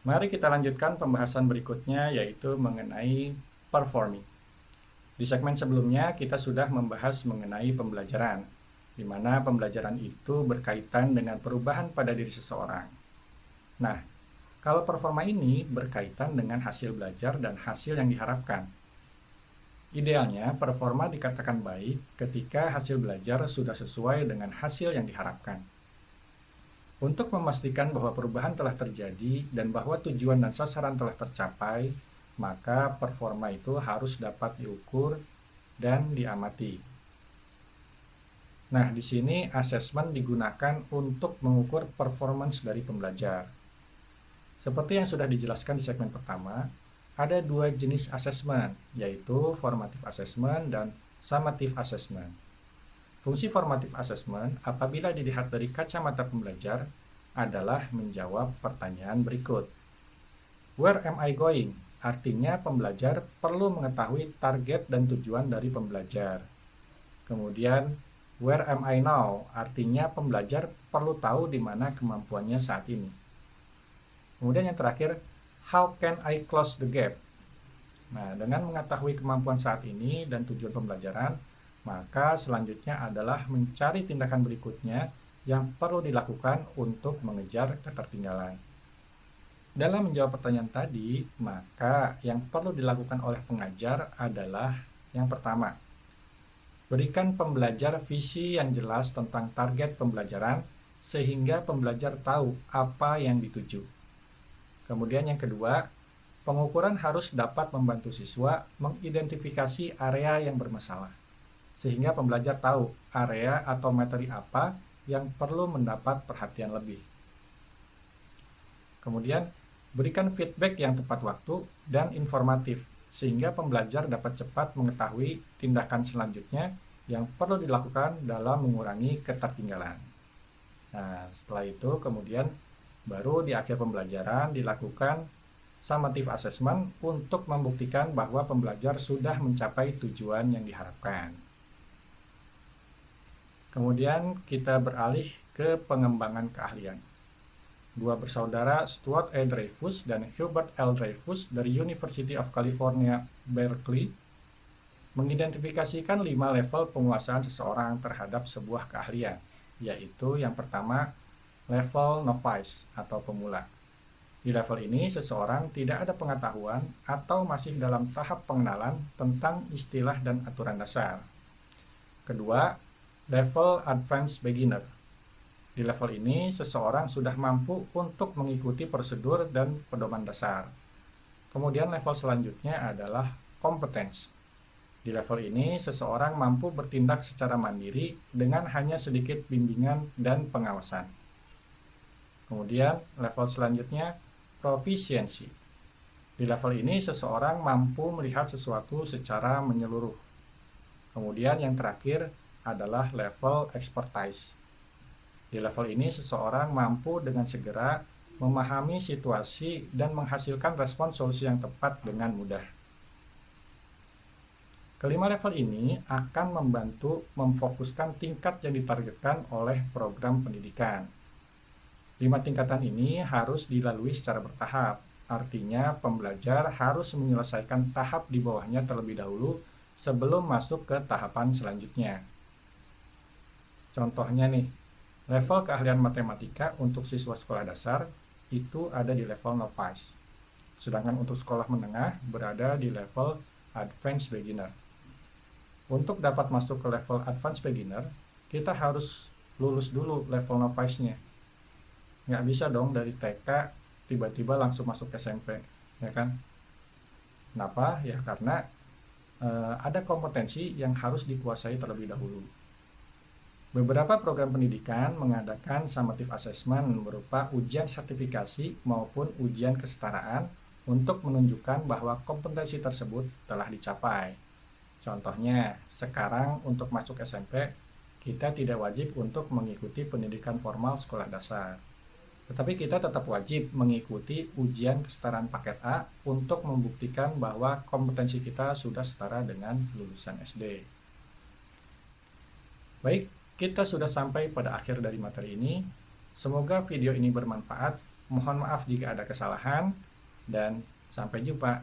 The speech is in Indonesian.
Mari kita lanjutkan pembahasan berikutnya, yaitu mengenai performing. Di segmen sebelumnya kita sudah membahas mengenai pembelajaran, di mana pembelajaran itu berkaitan dengan perubahan pada diri seseorang. Nah, kalau performa ini berkaitan dengan hasil belajar dan hasil yang diharapkan. Idealnya, performa dikatakan baik ketika hasil belajar sudah sesuai dengan hasil yang diharapkan. Untuk memastikan bahwa perubahan telah terjadi dan bahwa tujuan dan sasaran telah tercapai, maka performa itu harus dapat diukur dan diamati. Nah, di sini asesmen digunakan untuk mengukur performance dari pembelajar. Seperti yang sudah dijelaskan di segmen pertama, ada dua jenis asesmen, yaitu formative assessment dan summative assessment. Fungsi formative assessment apabila dilihat dari kacamata pembelajar adalah menjawab pertanyaan berikut. Where am I going? Artinya pembelajar perlu mengetahui target dan tujuan dari pembelajar. Kemudian, where am I now? Artinya pembelajar perlu tahu di mana kemampuannya saat ini. Kemudian yang terakhir, how can I close the gap? Nah, dengan mengetahui kemampuan saat ini dan tujuan pembelajaran, maka selanjutnya adalah mencari tindakan berikutnya yang perlu dilakukan untuk mengejar ketertinggalan. Dalam menjawab pertanyaan tadi, maka yang perlu dilakukan oleh pengajar adalah yang pertama, berikan pembelajar visi yang jelas tentang target pembelajaran sehingga pembelajar tahu apa yang dituju. Kemudian yang kedua, pengukuran harus dapat membantu siswa mengidentifikasi area yang bermasalah, sehingga pembelajar tahu area atau materi apa yang perlu mendapat perhatian lebih. Kemudian, berikan feedback yang tepat waktu dan informatif, sehingga pembelajar dapat cepat mengetahui tindakan selanjutnya yang perlu dilakukan dalam mengurangi ketertinggalan. Nah, setelah itu kemudian baru di akhir pembelajaran dilakukan summative assessment untuk membuktikan bahwa pembelajar sudah mencapai tujuan yang diharapkan. Kemudian kita beralih ke pengembangan keahlian. Dua bersaudara Stuart E. Dreyfus dan Hubert L. Dreyfus dari University of California, Berkeley mengidentifikasikan 5 level penguasaan seseorang terhadap sebuah keahlian, yaitu yang pertama, level novice atau pemula. Di level ini, seseorang tidak ada pengetahuan atau masih dalam tahap pengenalan tentang istilah dan aturan dasar. Kedua, level advanced beginner. Di level ini, seseorang sudah mampu untuk mengikuti prosedur dan pedoman dasar. Kemudian level selanjutnya adalah competence. Di level ini, seseorang mampu bertindak secara mandiri dengan hanya sedikit bimbingan dan pengawasan. Kemudian level selanjutnya, proficiency. Di level ini, seseorang mampu melihat sesuatu secara menyeluruh. Kemudian yang terakhir adalah level expertise. Di level ini, seseorang mampu dengan segera memahami situasi dan menghasilkan respon solusi yang tepat dengan mudah. Kelima level ini akan membantu memfokuskan tingkat yang ditargetkan oleh program pendidikan. 5 tingkatan ini harus dilalui secara bertahap. Artinya, pembelajar harus menyelesaikan tahap di bawahnya terlebih dahulu sebelum masuk ke tahapan selanjutnya. Contohnya nih, level keahlian matematika untuk siswa sekolah dasar itu ada di level novice. Sedangkan untuk sekolah menengah berada di level advanced beginner. Untuk dapat masuk ke level advanced beginner, kita harus lulus dulu level novice-nya. Nggak bisa dong dari TK tiba-tiba langsung masuk SMP, ya kan? Kenapa? Ya karena ada kompetensi yang harus dikuasai terlebih dahulu. Beberapa program pendidikan mengadakan summative assessment berupa ujian sertifikasi maupun ujian kesetaraan untuk menunjukkan bahwa kompetensi tersebut telah dicapai. Contohnya, sekarang untuk masuk SMP, kita tidak wajib untuk mengikuti pendidikan formal sekolah dasar. Tetapi kita tetap wajib mengikuti ujian kesetaraan paket A untuk membuktikan bahwa kompetensi kita sudah setara dengan lulusan SD. Baik, kita sudah sampai pada akhir dari materi ini. Semoga video ini bermanfaat. Mohon maaf jika ada kesalahan, dan sampai jumpa.